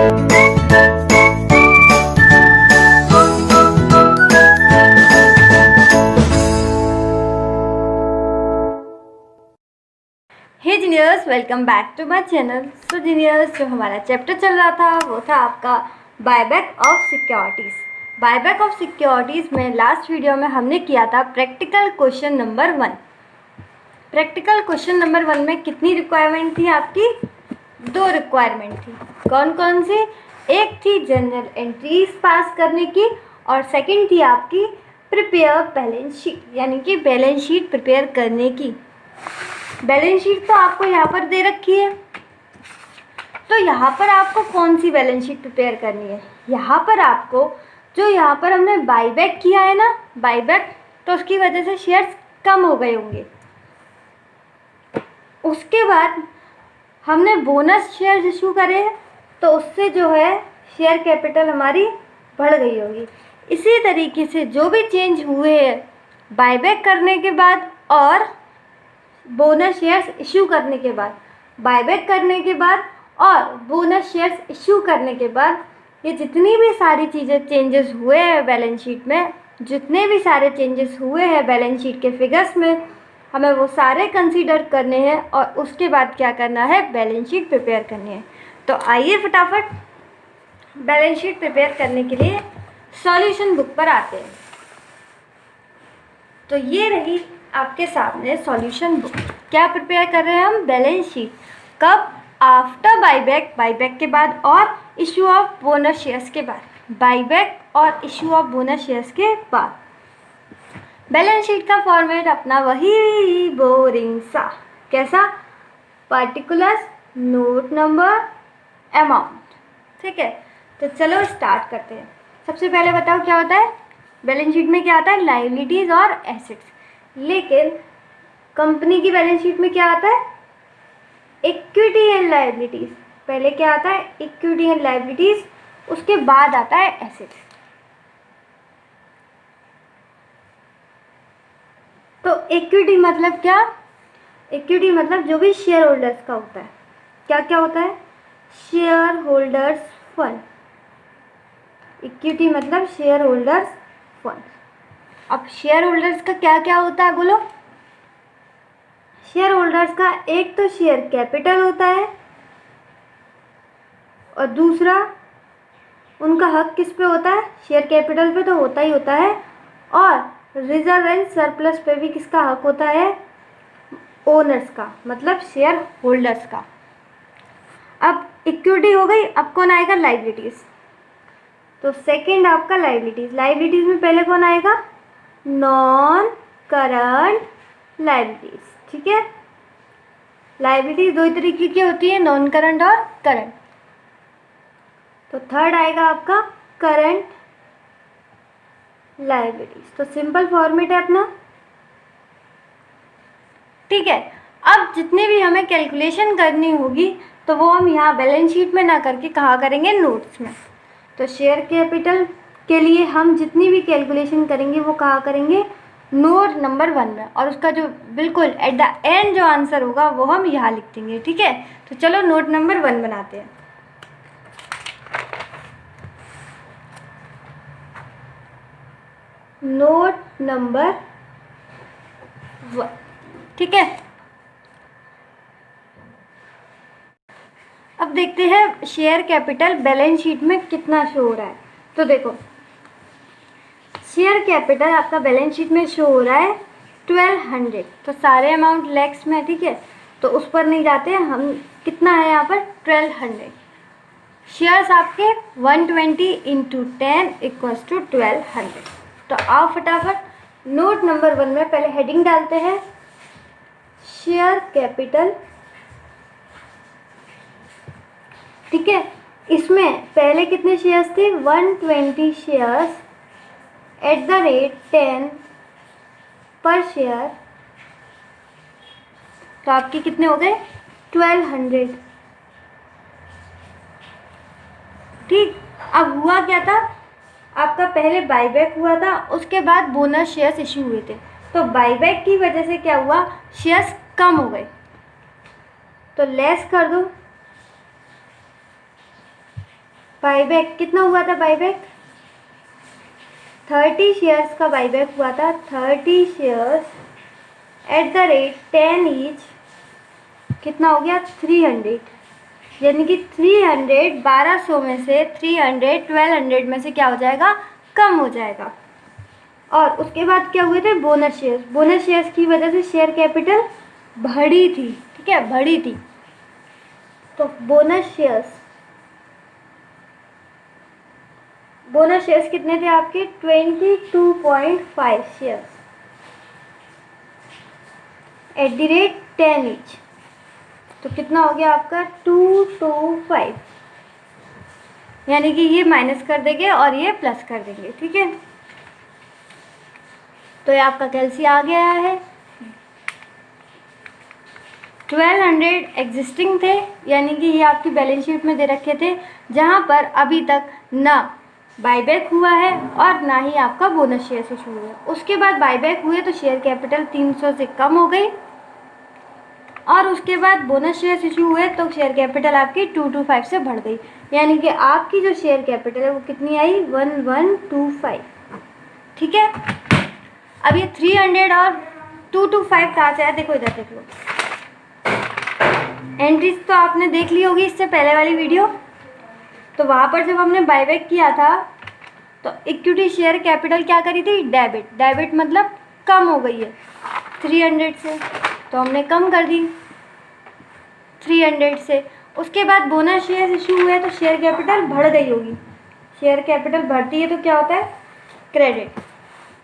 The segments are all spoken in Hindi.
Hey geniuses, welcome back to my channel. So geniuses, जो हमारा चैप्टर चल रहा था वो था आपका buyback of securities. Buyback of securities में लास्ट वीडियो में हमने किया था practical question number 1। Practical question number 1 में कितनी रिक्वायरमेंट थी आपकी? 2 रिक्वायरमेंट थी। कौन कौन सी? एक थी जनरल एंट्रीज पास करने की और सेकंड थी आपकी प्रिपेयर बैलेंस शीट, यानी कि बैलेंस शीट प्रिपेयर करने की। बैलेंस शीट तो आपको यहाँ पर दे रखी है, तो यहाँ पर आपको कौन सी बैलेंस शीट प्रिपेयर करनी है? यहाँ पर आपको जो यहाँ पर हमने बाईबैक किया है ना, बाईबैक, तो उसकी वजह से शेयर्स कम हो गए होंगे। उसके बाद हमने बोनस शेयर इशू करे हैं, तो उससे जो है शेयर कैपिटल हमारी बढ़ गई होगी। इसी तरीके से जो भी चेंज हुए हैं बाईबैक करने के बाद और बोनस शेयर्स इशू करने के बाद, बायबैक करने के बाद और बोनस शेयर्स इशू करने के बाद, ये जितनी भी सारी चीज़ें चेंजेस हुए हैं बैलेंस शीट में, जितने भी सारे चेंजेस हुए हैं बैलेंस शीट के फिगर्स में, हमें वो सारे कंसीडर करने हैं और उसके बाद क्या करना है? बैलेंस शीट प्रिपेयर करनी है। तो आइए फटाफट बैलेंस शीट प्रिपेयर करने के लिए सॉल्यूशन बुक पर आते हैं। तो ये रही आपके सामने सॉल्यूशन बुक। क्या प्रिपेयर कर रहे हैं हम? Balance sheet. कब? आफ्टर बाईबैक, बाईबैक के बाद और इशू ऑफ बोनस शेयर्स के बाद, बाईबैक और इशू ऑफ बोनस शेयर्स के बाद। बैलेंस शीट का फॉर्मेट अपना वही बोरिंग सा, कैसा? Particulars, note number, amount. ठीक है, तो चलो स्टार्ट करते हैं। सबसे पहले बताओ क्या होता है बैलेंस शीट में? क्या आता है? लायबिलिटीज़ और एसेट्स। लेकिन कंपनी की बैलेंस शीट में क्या आता है? Equity and liabilities. पहले क्या आता है? इक्विटी एंड लायबिलिटीज़, उसके बाद आता है एसेट्स। तो इक्विटी मतलब क्या? इक्विटी मतलब जो भी शेयर होल्डर्स का होता है। क्या क्या होता है? Share holders fund. इक्विटी मतलब शेयर होल्डर्स फंड। अब शेयर होल्डर्स का क्या क्या होता है बोलो? शेयर होल्डर्स का एक तो शेयर कैपिटल होता है और दूसरा उनका हक किस पे होता है? शेयर कैपिटल पे तो होता ही होता है, और रिजर्व एंड सरप्लस पे भी किसका हक होता है? ओनर्स का, मतलब शेयर होल्डर्स का। अब इक्विटी हो गई, अब कौन आएगा? लायबिलिटीज़। तो सेकंड आपका लायबिलिटीज़। लायबिलिटीज़ में पहले कौन आएगा? Non current liabilities. ठीक है, लायबिलिटीज़ दो ही तरीके की होती है, नॉन करंट और करंट। तो थर्ड आएगा आपका करंट लायबिलिटीज़। तो सिंपल फॉर्मेट है अपना। ठीक है, अब जितनी भी हमें कैलकुलेशन करनी होगी तो वो हम यहाँ बैलेंस शीट में ना करके कहाँ करेंगे? नोट्स में। तो शेयर कैपिटल के लिए हम जितनी भी कैलकुलेशन करेंगे वो कहाँ करेंगे? नोट नंबर 1 में, और उसका जो बिल्कुल एट द एंड जो आंसर होगा वो हम यहाँ लिख देंगे। ठीक है, तो चलो नोट नंबर 1 बनाते हैं। Note number 1। ठीक है, अब देखते हैं शेयर कैपिटल बैलेंस शीट में कितना शो हो रहा है। तो देखो, शेयर कैपिटल आपका बैलेंस शीट में शो हो रहा है 1200। तो सारे अमाउंट लैक्स में, ठीक है, तो उस पर नहीं जाते हम। कितना है यहाँ पर? 1200। शेयर्स आपके 120 × 10 = 1200। तो आओ फटाफट नोट नंबर 1 में पहले हेडिंग डालते हैं, शेयर कैपिटल। ठीक है, इसमें पहले कितने शेयर्स थे? 120 शेयर्स एट द रेट 10 पर शेयर। तो आपके कितने हो गए? 1200। ठीक, अब हुआ क्या था? आपका पहले बाईबैक हुआ था, उसके बाद बोनस शेयर्स इशू हुए थे। तो बाईबैक की वजह से क्या हुआ? शेयर्स कम हो गए। तो लेस कर दो, बाईबैक कितना हुआ था? बाईबैक 30 शेयर्स का बाईबैक हुआ था। 30 shares at the rate 10 each कितना हो गया? 300। यानी कि 300 1200 में से 300 1200 में से क्या हो जाएगा? कम हो जाएगा। और उसके बाद क्या हुए थे? Bonus shares. बोनस शेयर्स की वजह से शेयर कैपिटल बढ़ी थी, ठीक है, बढ़ी थी। तो बोनस शेयर्स कितने थे आपके? 22.5 shares at the rate 10 each. तो कितना हो गया आपका? 225। यानी कि ये माइनस कर देंगे और ये प्लस कर देंगे, ठीक है। तो ये आपका कैलसी आ गया है। 1200 एग्जिस्टिंग थे, यानी कि ये आपकी बैलेंस शीट में दे रखे थे, जहाँ पर अभी तक ना बाईबैक हुआ है और ना ही आपका बोनस शेयर इशू हुआ है। उसके बाद बाईबैक हुए तो शेयर कैपिटल 300 से कम हो गई, और उसके बाद बोनस शेयर इशू हुए तो शेयर कैपिटल आपकी 225 से बढ़ गई। यानी कि आपकी जो शेयर कैपिटल है वो कितनी आई? 1125, ठीक है। अब ये 300 और 225 कहाँ से आया? देखो इधर देख लो। एंट्रीज तो आपने देख ली होगी इससे पहले वाली वीडियो। तो वहाँ पर जब हमने बाईबैक किया था तो इक्विटी शेयर कैपिटल क्या करी थी? डेबिट मतलब कम हो गई है 300 से, तो हमने कम कर दी 300 से। उसके बाद बोनस शेयर इशू हुए तो शेयर कैपिटल बढ़ गई होगी। शेयर कैपिटल बढ़ती है तो क्या होता है? क्रेडिट।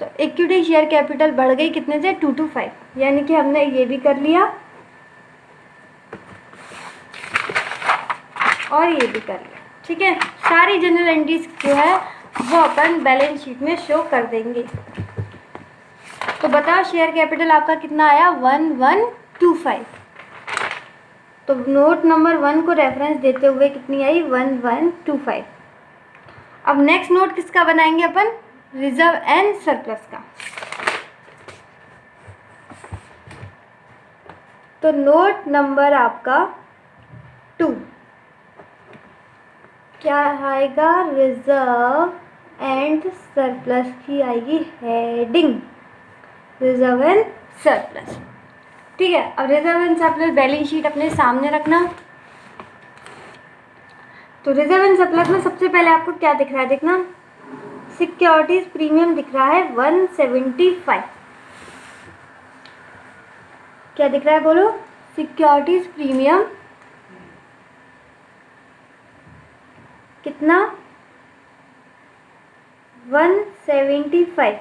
तो इक्विटी शेयर कैपिटल बढ़ गई कितने से? 225। यानी कि हमने ये भी कर लिया और ये भी कर लिया, ठीक है। सारी जनरल एंट्रीज जो है वो अपन बैलेंस शीट में शो कर देंगे। तो बताओ शेयर कैपिटल आपका कितना आया? 1125। तो नोट नंबर 1 को रेफरेंस देते हुए कितनी आई? 1125। अब नेक्स्ट नोट किसका बनाएंगे अपन? रिजर्व एंड सरप्लस का। तो नोट नंबर आपका 2 क्या आएगा? रिजर्व एंड सरप्लस की आएगी हेडिंग, रिजर्व एंड सरप्लस, ठीक है। अब reserve and surplus balance sheet अपने सामने रखना। तो रिजर्व एंड सरप्लस में सबसे पहले आपको क्या दिख रहा है? देखना, सिक्योरिटीज प्रीमियम दिख रहा है 175। क्या दिख रहा है? बोलो। सिक्योरिटीज प्रीमियम कितना? 175,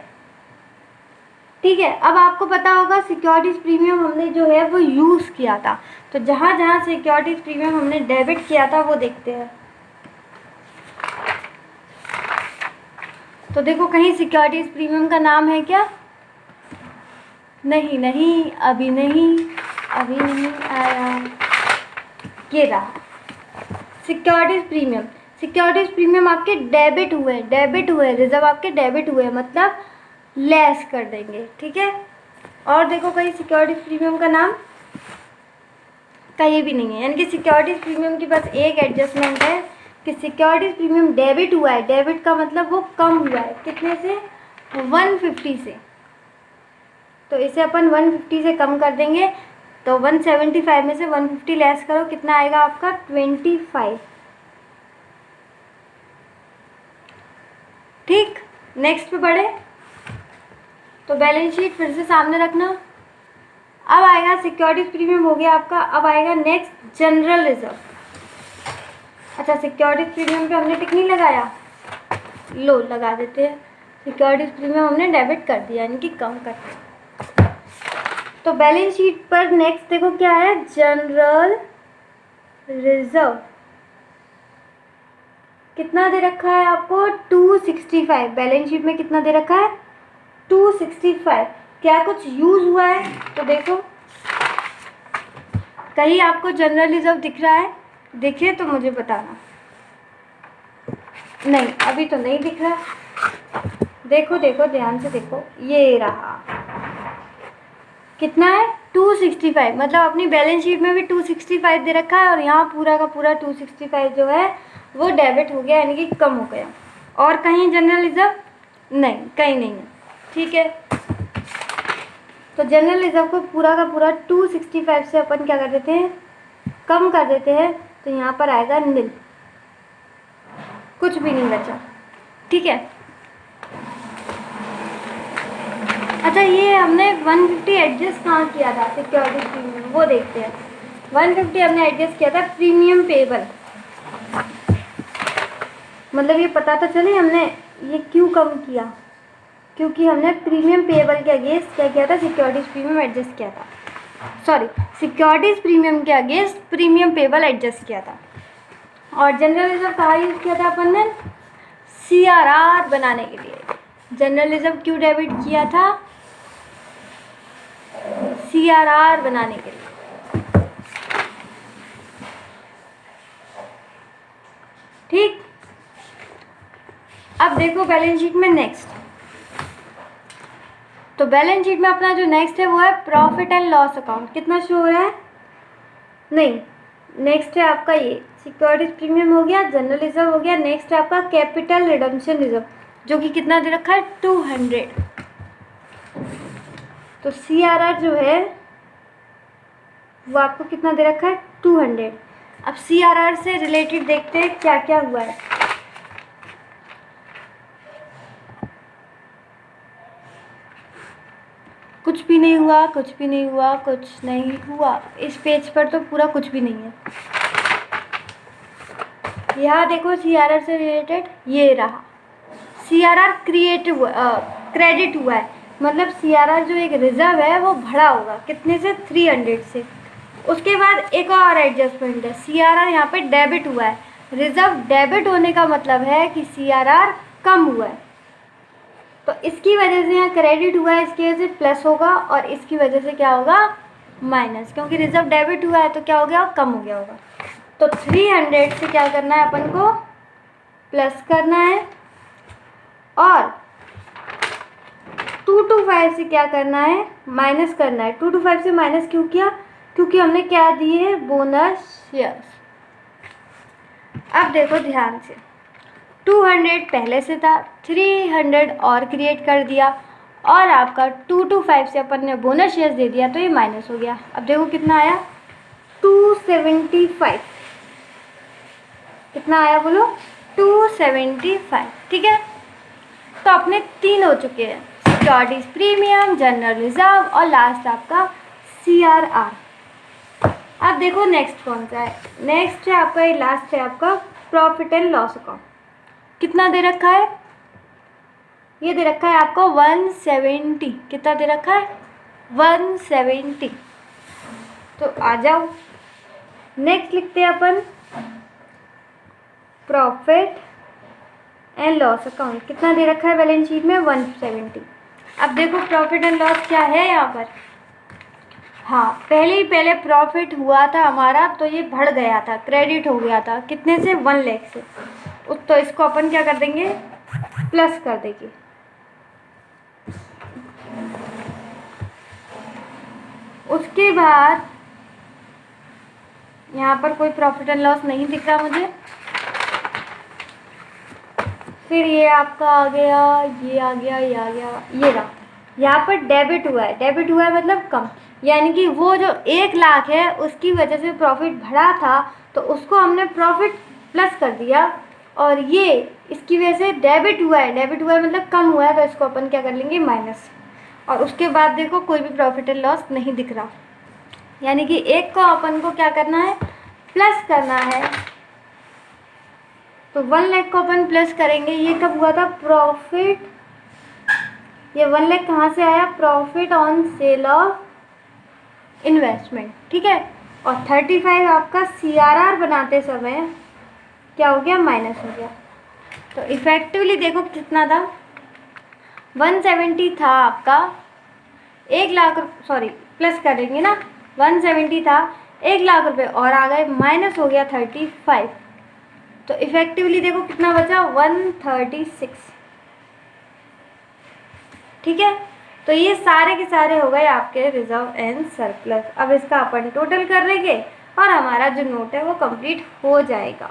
ठीक है। अब आपको पता होगा सिक्योरिटीज प्रीमियम हमने जो है वो यूज़ किया था। तो जहाँ जहाँ सिक्योरिटीज प्रीमियम हमने डेबिट किया था वो देखते हैं। तो देखो कहीं सिक्योरिटीज प्रीमियम का नाम है क्या? नहीं, अभी नहीं आया। ये रहा सिक्योरिटीज प्रीमियम आपके डेबिट हुए, रिजर्व आपके डेबिट हुए, मतलब लेस कर देंगे, ठीक है। और देखो कहीं सिक्योरिटीज प्रीमियम का नाम कहीं भी नहीं है। यानी कि सिक्योरिटीज प्रीमियम की बस एक एडजस्टमेंट है कि सिक्योरिटीज प्रीमियम डेबिट हुआ है। डेबिट का मतलब वो कम हुआ है, कितने से? 150 से। तो इसे अपन 150 से कम कर देंगे। तो 175 में से 150 लेस करो, कितना आएगा आपका? 25, ठीक। नेक्स्ट पे बढ़े तो बैलेंस शीट फिर से सामने रखना। अब आएगा सिक्योरिटीज प्रीमियम हो गया आपका। अब आएगा नेक्स्ट जनरल रिजर्व। अच्छा, सिक्योरिटीज प्रीमियम पे हमने टिक नहीं लगाया, लो लगा देते हैं। सिक्योरिटीज प्रीमियम हमने डेबिट कर दिया, यानी कि कम कर दिया। तो बैलेंस शीट पर नेक्स्ट देखो क्या है? जनरल रिजर्व कितना दे रखा है आपको? 265। बैलेंस शीट में कितना दे रखा है? 265। क्या कुछ यूज हुआ है? तो देखो कहीं आपको जनरल रिजर्व दिख रहा है? दिखे तो मुझे बताना। नहीं, अभी तो नहीं दिख रहा। देखो ध्यान से देखो, ये रहा। कितना है? 265। मतलब अपनी बैलेंस शीट में भी 265 दे रखा है और यहाँ पूरा का पूरा 265 जो है वो डेबिट हो गया, यानी कि कम हो गया। और कहीं जनरल रिजर्व नहीं, कहीं नहीं है, ठीक है। तो जनरल रिजर्व को पूरा का पूरा 265 से अपन क्या कर देते हैं, कम कर देते हैं, तो यहाँ पर आएगा नील, कुछ भी नहीं बचा, ठीक है। अच्छा, ये हमने 150 एडजस्ट कहाँ किया था सिक्योरिटी प्रीमियम, वो देखते हैं। 150 हमने एडजस्ट किया था प्रीमियम पेबल, मतलब ये पता तो चले हमने ये क्यों कम किया, क्योंकि हमने प्रीमियम पेबल के अगेंस्ट क्या किया था, सिक्योरिटीज प्रीमियम एडजस्ट किया था, सॉरी सिक्योरिटीज प्रीमियम के अगेंस्ट प्रीमियम पेबल एडजस्ट किया था। और जनरल रिजर्व कहाँ यूज़ किया था अपन ने, CRR बनाने के लिए। जनरल रिजर्व क्यों डेबिट किया था, CRR बनाने के लिए, ठीक। अब देखो बैलेंस शीट में नेक्स्ट, तो बैलेंस शीट में अपना जो नेक्स्ट है वो है प्रॉफिट एंड लॉस अकाउंट। कितना शो हो रहा है, नहीं, नेक्स्ट है आपका ये सिक्योरिटीज प्रीमियम हो गया, जनरल रिजर्व हो गया, नेक्स्ट है आपका कैपिटल रिडम्पशन रिजर्व, जो कि कितना दे रखा है 200। तो CRR जो है वो आपको कितना दे रखा है 200। अब CRR से रिलेटेड देखते हैं क्या क्या हुआ है। कुछ भी नहीं हुआ, कुछ भी नहीं हुआ, कुछ नहीं हुआ, इस पेज पर तो पूरा कुछ भी नहीं है। यहाँ देखो CRR से रिलेटेड ये रहा, CRR क्रेडिट हुआ है, मतलब CRR जो एक रिजर्व है वो बढ़ा होगा, कितने से 300 से। उसके बाद एक और एडजस्टमेंट है, CRR यहाँ पे डेबिट हुआ है, रिजर्व डेबिट होने का मतलब है कि CRR कम हुआ है, तो इसकी वजह से यहाँ क्रेडिट हुआ है, इसकी वजह से प्लस होगा, और इसकी वजह से क्या होगा माइनस, क्योंकि रिजर्व डेबिट हुआ है तो क्या हो गया, कम हो गया होगा। तो 300 से क्या करना है अपन को, प्लस करना है, और 225 से क्या करना है, माइनस करना है। 225 से माइनस क्यों किया, क्योंकि हमने क्या दिए है, बोनस शेयर्स। अब देखो ध्यान से, 200 पहले से था, 300 और क्रिएट कर दिया, और आपका 225 से अपन ने बोनस शेयर्स दे दिया, तो ये माइनस हो गया। अब देखो कितना आया, 275, कितना आया बोलो, 275, ठीक है। तो अपने 3 हो चुके हैं, सिक्योरिटीज प्रीमियम, जनरल रिजर्व, और लास्ट आपका CRR। अब देखो नेक्स्ट कौन सा है, नेक्स्ट है आपका, ये लास्ट है आपका प्रॉफिट एंड लॉस अकाउंट। कितना दे रखा है, ये दे रखा है आपको 170, कितना दे रखा है 170। तो आ जाओ नेक्स्ट लिखते हैं अपन प्रॉफिट एंड लॉस अकाउंट। कितना दे रखा है बैलेंस शीट में 170। अब देखो प्रॉफिट एंड लॉस क्या है यहाँ पर, हाँ पहले प्रॉफिट हुआ था हमारा, तो ये बढ़ गया था, क्रेडिट हो गया था, कितने से 1 लाख से, तो इसको अपन क्या कर देंगे, प्लस कर देंगे। उसके बाद यहाँ पर कोई प्रॉफिट एंड लॉस नहीं दिख रहा मुझे, फिर ये आपका आ गया, ये आ गया, ये आ गया, ये रहा, यहाँ पर डेबिट हुआ है, डेबिट हुआ है मतलब कम, यानी कि वो जो 1 लाख है उसकी वजह से प्रॉफिट बढ़ा था, तो उसको हमने प्रॉफिट प्लस कर दिया, और ये इसकी वजह से डेबिट हुआ है, डेबिट हुआ है मतलब कम हुआ है, तो इसको अपन क्या कर लेंगे माइनस। और उसके बाद देखो कोई भी प्रॉफिट एंड लॉस नहीं दिख रहा, यानी कि एक को अपन को क्या करना है, प्लस करना है। तो 1 लाख को अपन प्लस करेंगे, ये कब हुआ था प्रॉफिट, ये 1 लाख कहाँ से आया, profit on sale of investment, ठीक है। और 35 आपका CRR बनाते समय क्या हो गया, माइनस हो गया। तो इफेक्टिवली देखो कितना था, 170 था आपका, 1 लाख, सॉरी प्लस करेंगे ना, 170 था, 1 लाख रुपए और आ गए, माइनस हो गया 35, तो इफेक्टिवली देखो कितना बचा 136, ठीक है। तो ये सारे के सारे हो गए आपके रिजर्व एंड सरप्लस। अब इसका अपन टोटल कर लेंगे और हमारा जो नोट है वो कंप्लीट हो जाएगा।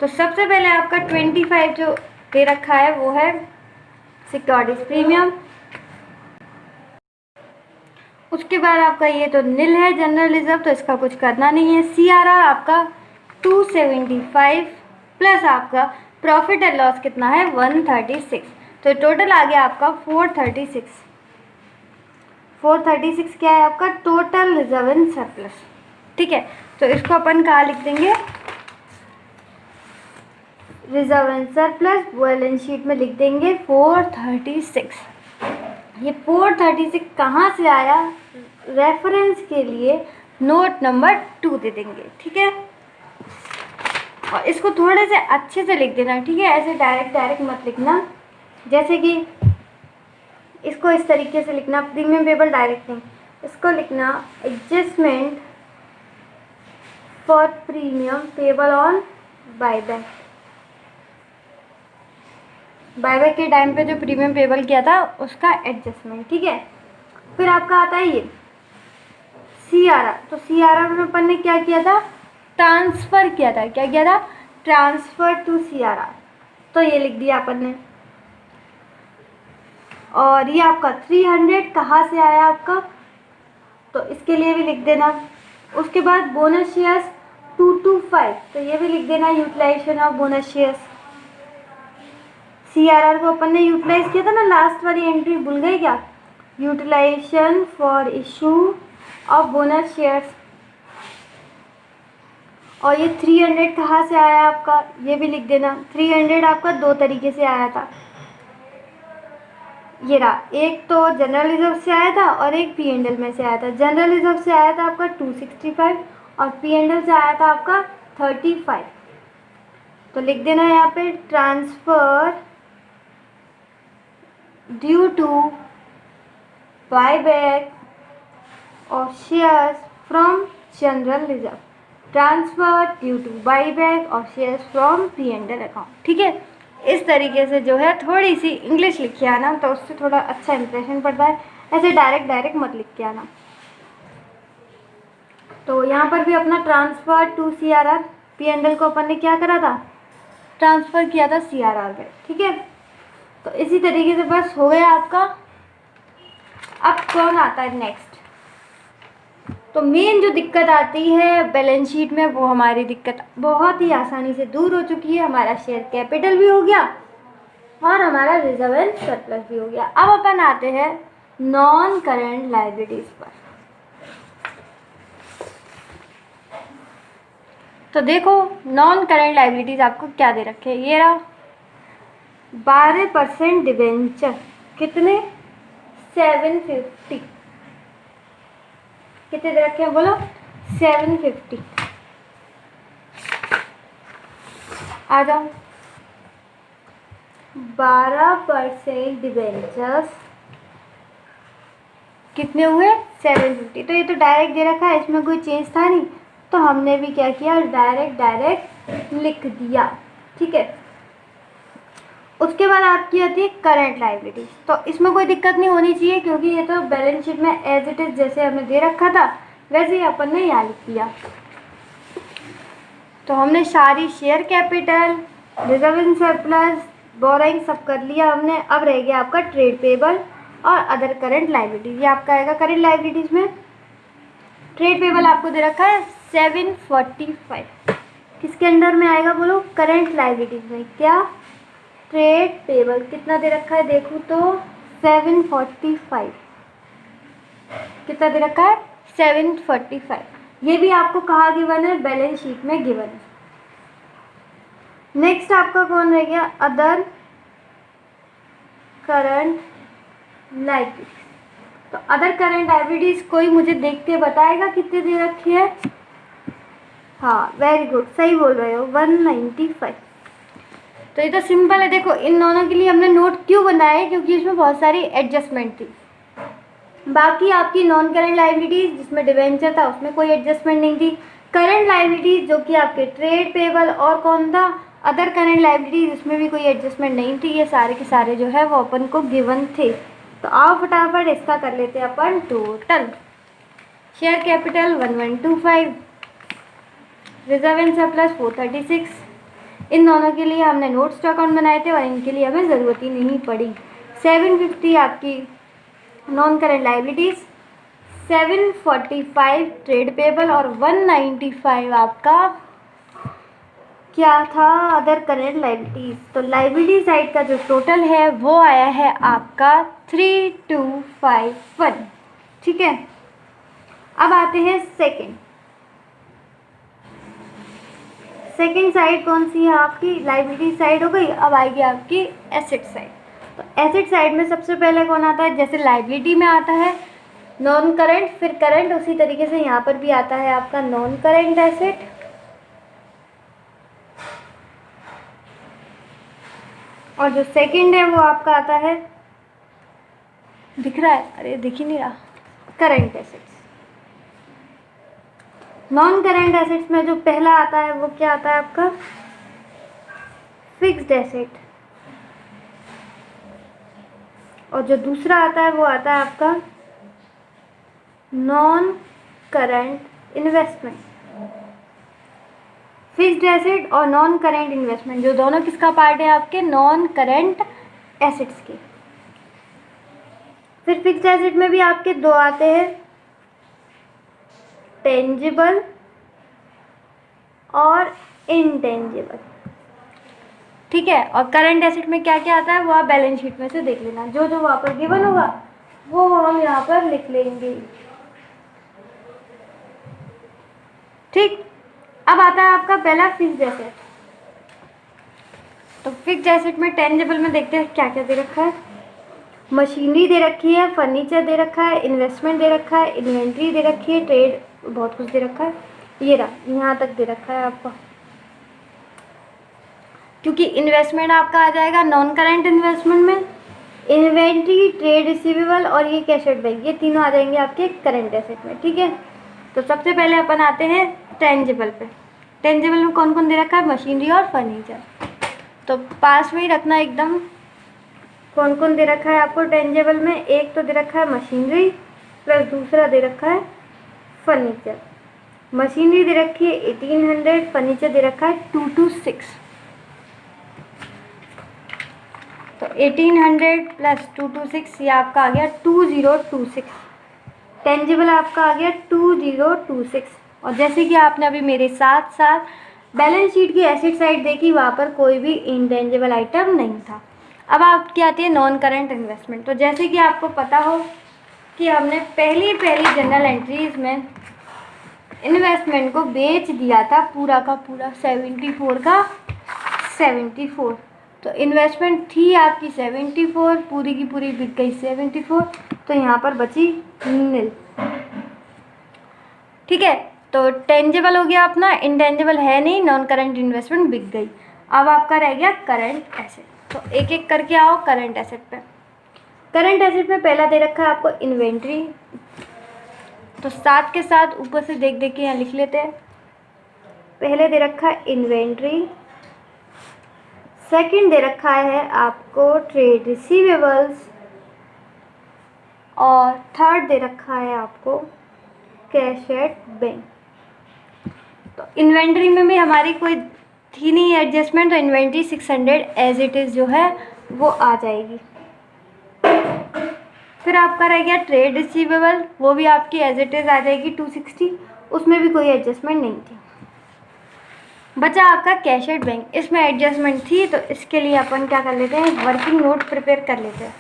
तो सबसे पहले आपका 25 जो दे रखा है वो है सिक्योरिटीज प्रीमियम। उसके बाद आपका ये तो नील है जनरल रिजर्व, तो इसका कुछ करना नहीं है। CRR आपका 275 प्लस आपका प्रॉफिट एंड लॉस कितना है 136, तो टोटल आ गया आपका 436। 436 क्या है आपका टोटल रिजर्व एंड सरप्लस। ठीक है, तो इसको अपन कहाँ लिख देंगे, reserve and surplus balance sheet में लिख देंगे 436। ये 436 कहाँ से आया, रेफरेंस के लिए नोट नंबर 2 दे देंगे। ठीक है, और इसको थोड़े से अच्छे से लिख देना। ठीक है, ऐसे डायरेक्ट मत लिखना, जैसे कि इसको इस तरीके से लिखना, प्रीमियम पेबल डायरेक्ट नहीं, इसको लिखना adjustment for premium payable on buyback. Buyback के टाइम पे जो प्रीमियम पेबल किया था उसका एडजस्टमेंट। ठीक है, फिर आपका आता है ये CRR। तो CRR में अपन ने क्या किया था, ट्रांसफ़र किया था। क्या किया था, ट्रांसफ़र टू CRR, तो ये लिख दिया अपन ने। और ये आपका 300 कहाँ से आया आपका, तो इसके लिए भी लिख देना। उसके बाद बोनस शेयर्स 225, तो ये भी लिख देना utilisation of bonus shares. CRR को अपन ने यूटिलाइज किया था ना, लास्ट वाली एंट्री भूल गए क्या, utilisation for issue of bonus shares. और ये 300 कहाँ से आया आपका, ये भी लिख देना। 300 आपका 2 तरीके से आया था, ये रहा, एक तो जनरल रिजर्व से आया था और एक P&L में से आया था। जनरल रिजर्व से आया था आपका 265 और P&L से आया था आपका 35। तो लिख देना यहाँ पे transfer due to buyback of shares from general reserve, transfer due to buyback of shares from P&L account. ठीक है, इस तरीके से जो है थोड़ी सी इंग्लिश लिख के आना, तो उससे थोड़ा अच्छा इंप्रेशन पड़ता है। ऐसे डायरेक्ट मत लिख के आना। तो यहाँ पर भी अपना ट्रांसफ़र टू CRR, P&L को अपन ने क्या करा था, ट्रांसफ़र किया था CRR में। ठीक है, तो इसी तरीके से बस हो गया आपका। अब कौन आता है नेक्स्ट, तो मेन जो दिक्कत आती है बैलेंस शीट में, वो हमारी दिक्कत बहुत ही आसानी से दूर हो चुकी है। हमारा शेयर कैपिटल भी हो गया और हमारा रिजर्व एंड सरप्लस भी हो गया। अब अपन आते हैं नॉन करेंट लायबिलिटीज पर। तो देखो नॉन करेंट लायबिलिटीज आपको क्या दे रखे हैं, ये रहा 12% डिवेंचर, कितने 750, कितने दे रखे हैं बोलो 750। आ जाओ, 12% डिवेंचर्स कितने हुए 750। तो ये तो डायरेक्ट दे रखा है, इसमें कोई चेंज था नहीं, तो हमने भी क्या किया डायरेक्ट लिख दिया। ठीक है, उसके बाद आपकी आती है करंट लायबिलिटीज। तो इसमें कोई दिक्कत नहीं होनी चाहिए, क्योंकि ये तो बैलेंस शीट में एज इट इज जैसे हमें दे रखा था वैसे ही अपन ने यहाँ लिख दिया। तो हमने सारी share capital, reserve and surplus, borrowing सब कर लिया हमने। अब रह गया आपका ट्रेड पेबल और अदर करंट लायबिलिटीज। ये आपका आएगा करंट लायबिलिटीज में। ट्रेड पेबल आपको दे रखा है 745, किसके अंडर में आएगा बोलो, करंट लायबिलिटीज में। क्या, ट्रेड पेबल कितना दे रखा है, देखो तो 745, कितना दे रखा है 745। ये भी आपको कहाँ गिवन है, बैलेंस शीट में गिवन है। नेक्स्ट आपका कौन रह गया, अदर करंट लायबिलिटीज। तो अदर करंट लायबिलिटीज कोई मुझे देख के बताएगा कितने दे रखी है। हाँ वेरी गुड, सही बोल रहे हो 195। तो ये तो सिंपल है। देखो इन दोनों के लिए हमने नोट क्यों बनाए, क्योंकि इसमें बहुत सारी एडजस्टमेंट थी। बाकी आपकी नॉन करंट लायबिलिटीज जिसमें डिवेंचर था उसमें कोई एडजस्टमेंट नहीं थी। करंट लायबिलिटीज जो कि आपके ट्रेड पेबल और कौन था, अदर करंट लायबिलिटीज, इसमें भी कोई एडजस्टमेंट नहीं थी। ये सारे के सारे जो है वो अपन को गिवन थे। तो आओ फटाफट इसका कर लेते हैं अपन total. Share capital 1125, reserve and surplus 436, इन दोनों के लिए हमने नोट्स टू अकाउंट बनाए थे और इनके लिए हमें ज़रूरत ही नहीं पड़ी। 750 आपकी non current liabilities, 745 trade payable और 195 आपका क्या था, अदर करेंट लाइबिलिटीज़। तो लाइबिलिटी साइड का जो टोटल है वो आया है आपका 3251। ठीक है, अब आते हैं सेकंड साइड कौन सी है आपकी, लाइबिलिटी साइड हो गई। अब आएगी आपकी एसेट साइड। तो एसेट साइड में सबसे पहले कौन आता है, जैसे लाइबिलिटी में आता है नॉन करेंट फिर करंट, उसी तरीके से यहाँ पर भी आता है आपका नॉन करेंट एसेट। और जो सेकंड है वो आपका आता है, दिख रहा है, अरे दिख ही नहीं रहा, current assets. Non current assets में जो पहला आता है वो क्या आता है आपका, फिक्स्ड एसेट। और जो दूसरा आता है वो आता है आपका non current investment. Fixed asset और नॉन करंट इन्वेस्टमेंट जो दोनों किसका पार्ट है, आपके नॉन करंट एसेट्स के। फिर फिक्स्ड एसेट में भी आपके दो आते हैं, टेंजिबल और इनटेंजिबल। ठीक है, और करंट एसेट में क्या क्या आता है वो आप बैलेंस शीट में से देख लेना, जो जो वहाँ पर गिवन होगा वो हम यहाँ पर लिख लेंगे। ठीक, अब आता है आपका पहला फिक्स्ड एसेट। तो फिक्स्ड एसेट में टेंजिबल में देखते हैं क्या क्या दे रखा है। मशीनरी दे रखी है, फर्नीचर दे रखा है, इन्वेस्टमेंट दे रखा है, इन्वेंट्री दे रखी है, ट्रेड, बहुत कुछ दे रखा है। ये रहा, यहाँ तक दे रखा है आपका, क्योंकि इन्वेस्टमेंट आपका आ जाएगा नॉन करंट इन्वेस्टमेंट में, इन्वेंट्री, ट्रेड रिसीवेबल और ये कैश एट बैंक, ये तीनों आ जाएंगे आपके करंट एसेट में। ठीक है, तो सबसे पहले अपन आते हैं टेंजिबल पे। टेंजिबल में कौन कौन दे रखा है, मशीनरी और फर्नीचर। तो पास में ही रखना एकदम, कौन कौन दे रखा है आपको टेंजिबल में, एक तो दे रखा है मशीनरी प्लस दूसरा दे रखा है फर्नीचर। मशीनरी दे रखी है 1800, फर्नीचर दे रखा है 226। तो 1800 प्लस 226 ये आपका आ गया 2026। टेंजिबल आपका आ गया 2026। और जैसे कि आपने अभी मेरे साथ साथ बैलेंस शीट की एसेट साइड देखी, वहाँ पर कोई भी इंटेंजिबल आइटम नहीं था। अब आपकी आती है नॉन करंट इन्वेस्टमेंट। तो जैसे कि आपको पता हो कि हमने पहली जनरल एंट्रीज में इन्वेस्टमेंट को बेच दिया था पूरा का पूरा 74 का 74। तो इन्वेस्टमेंट थी आपकी 74, पूरी की पूरी बिक गई 74, तो यहाँ पर बची नील। ठीक है, तो टेंजिबल हो गया अपना, इंटेंजिबल है नहीं, नॉन करंट इन्वेस्टमेंट बिक गई। अब आपका रह गया करंट एसेट। तो एक एक करके आओ करंट एसेट पे। करंट एसेट में पहला दे रखा है आपको इन्वेंट्री, तो साथ के साथ ऊपर से देख देख के यहाँ लिख लेते हैं। पहले दे रखा है इन्वेंट्री, सेकंड दे रखा है आपको ट्रेड रिसीवेबल्स और थर्ड दे रखा है आपको कैश एट बैंक। तो इन्वेंट्री में भी हमारी कोई थी नहीं एडजस्टमेंट, तो इन्वेंट्री 600 एज इट इज़ जो है वो आ जाएगी। फिर आपका रह गया ट्रेड रिसीवेबल, वो भी आपकी एज इट इज़ आ जाएगी 260, उसमें भी कोई एडजस्टमेंट नहीं थी। बचा आपका कैश एट बैंक, इसमें एडजस्टमेंट थी, तो इसके लिए अपन क्या कर लेते हैं, वर्किंग नोट प्रिपेयर कर लेते हैं।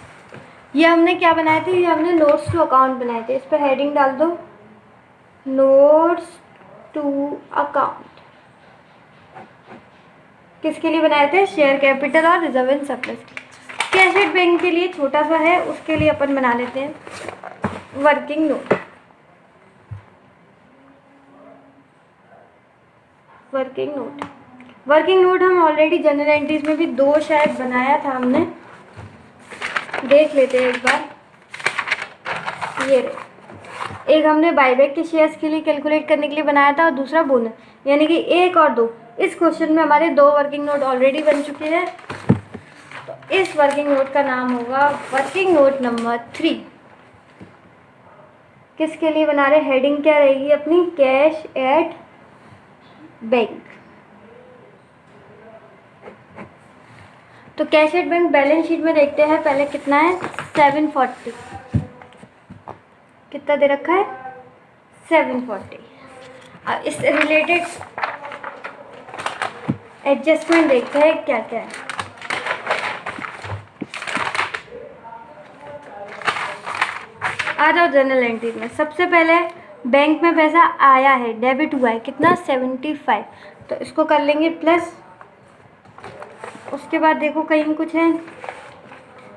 ये हमने क्या बनाए थे, ये हमने नोट्स टू अकाउंट बनाए थे। इस पर हेडिंग डाल दो नोट्स टू अकाउंट। किसके लिए बनाए थे, शेयर कैपिटल और reserve and surplus. Cash at bank के लिए छोटा सा है, उसके लिए अपन बना लेते हैं वर्किंग नोट। वर्किंग नोट हम ऑलरेडी जनरल एंट्रीज में भी 2 शायद बनाया था हमने, देख लेते हैं एक बार। ये एक हमने बाईबैक के शेयर्स के लिए कैलकुलेट करने के लिए बनाया था और दूसरा बोनस, यानी कि 1 और 2। इस क्वेश्चन में हमारे 2 वर्किंग नोट ऑलरेडी बन चुके हैं, तो इस वर्किंग नोट का नाम होगा वर्किंग नोट नंबर 3। किसके लिए बना रहे, हेडिंग क्या रहेगी अपनी, कैश एट बैंक। तो कैशियर बैंक बैलेंस शीट में देखते हैं पहले कितना है 740, कितना दे रखा है 740। अब इससे रिलेटेड एडजस्टमेंट देखते हैं क्या क्या है। आ जाओ जनरल एंट्री में। सबसे पहले बैंक में पैसा आया है, डेबिट हुआ है, कितना 75, तो इसको कर लेंगे प्लस। उसके बाद देखो कहीं कुछ है,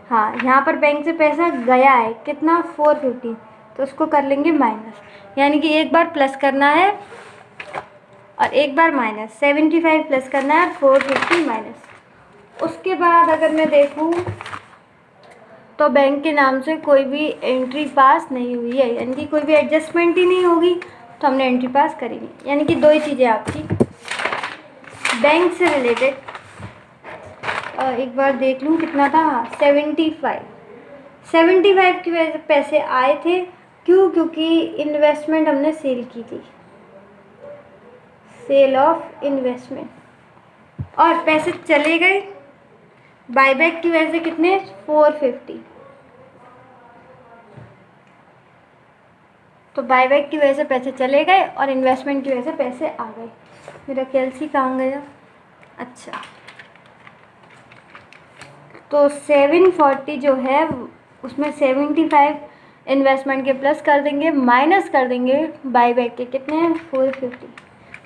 हाँ यहाँ पर बैंक से पैसा गया है कितना 450, तो उसको कर लेंगे माइनस। यानी कि एक बार प्लस करना है और एक बार माइनस, 75 प्लस करना है 450 माइनस। उसके बाद अगर मैं देखूँ तो बैंक के नाम से कोई भी एंट्री पास नहीं हुई है, यानी कि कोई भी एडजस्टमेंट ही नहीं होगी, तो हमने एंट्री पास करी नहीं। यानी कि दो ही चीज़ें आपकी बैंक से रिलेटेड। एक बार देख लूँ कितना था, हाँ 75 की वजह से पैसे आए थे। क्यों? क्योंकि इन्वेस्टमेंट हमने सेल की थी, सेल ऑफ इन्वेस्टमेंट, और पैसे चले गए बायबैक की वजह से कितने 450। तो बायबैक की वजह से पैसे चले गए और इन्वेस्टमेंट की वजह से पैसे आ गए। मेरा कैलसी कहाँ गया? अच्छा, तो 740 जो है उसमें 75 इन्वेस्टमेंट के प्लस कर देंगे, माइनस कर देंगे बायबैक के कितने हैं 450।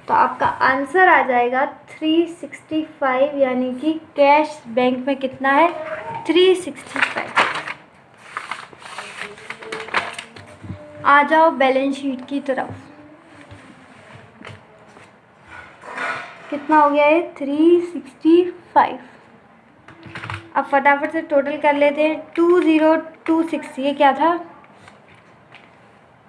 तो आपका आंसर आ जाएगा 365, यानी कि कैश बैंक में कितना है 365। आ जाओ बैलेंस शीट की तरफ। कितना हो गया है 365। अब फटाफट से टोटल कर लेते हैं। 2026, ये क्या था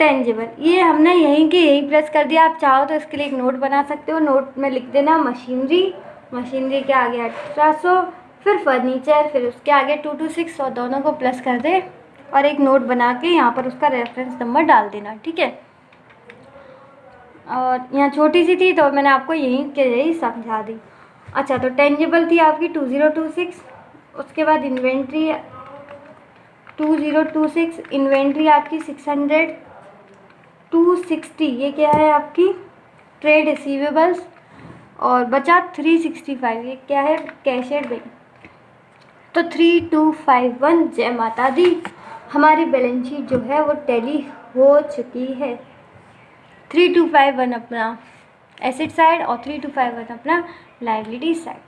टेंजिबल, ये हमने यहीं के यहीं प्लस कर दिया। आप चाहो तो इसके लिए एक नोट बना सकते हो, नोट में लिख देना मशीनरी, मशीनरी के आगे 1800, फिर फर्नीचर, फिर उसके आगे 226 और दोनों को प्लस कर दे और एक नोट बना के यहाँ पर उसका रेफरेंस नंबर डाल देना, ठीक है। और यहाँ छोटी सी थी तो मैंने आपको यहीं के यही समझा दी। अच्छा, तो टेंजिबल थी आपकी 2026, उसके बाद इन्वेंट्री 2026, इन्वेंट्री आपकी 600, 260 ये क्या है आपकी ट्रेड रिसीवेबल्स, और बचा 365, ये क्या है कैशियर बैंक। तो 3251, जय माता दी, हमारी बैलेंस शीट जो है वो टैली हो चुकी है। 3251 अपना एसेट साइड और 3251 अपना लायबिलिटी साइड।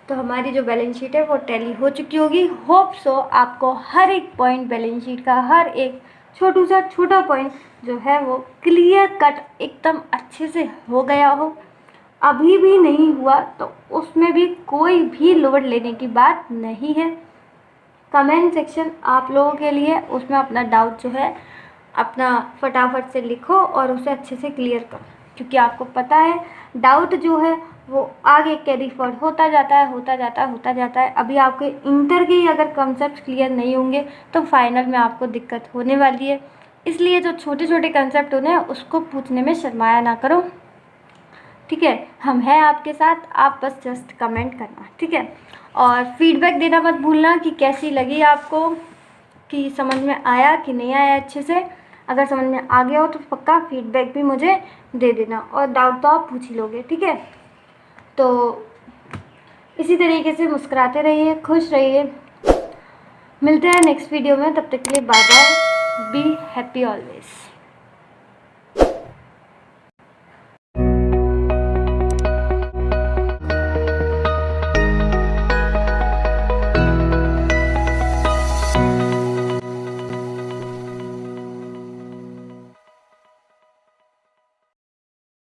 तो हमारी जो बैलेंस शीट है वो टैली हो चुकी होगी। होप सो आपको हर एक पॉइंट बैलेंस शीट का, हर एक छोटा पॉइंट जो है वो क्लियर कट एकदम अच्छे से हो गया हो। अभी भी नहीं हुआ तो उसमें भी कोई भी लोड लेने की बात नहीं है। कमेंट सेक्शन आप लोगों के लिए, उसमें अपना डाउट जो है अपना फटाफट से लिखो और उसे अच्छे से क्लियर करो, क्योंकि आपको पता है डाउट जो है वो आगे कैरी फॉरवर्ड होता जाता है। अभी आपके इंटर के ही अगर कंसेप्ट क्लियर नहीं होंगे तो फाइनल में आपको दिक्कत होने वाली है। इसलिए जो छोटे छोटे कंसेप्ट होने हैं उसको पूछने में शर्माया ना करो, ठीक है। हम हैं आपके साथ, आप बस जस्ट कमेंट करना, ठीक है। और फीडबैक देना मत भूलना कि कैसी लगी आपको, कि समझ में आया कि नहीं आया अच्छे से। अगर समझ में आ गया हो तो पक्का फीडबैक भी मुझे दे देना, और डाउट तो आप पूछ ही लोगे, ठीक है। तो इसी तरीके से मुस्कुराते रहिए, खुश रहिए। मिलते हैं नेक्स्ट वीडियो में, तब तक के लिए bye bye, be happy always.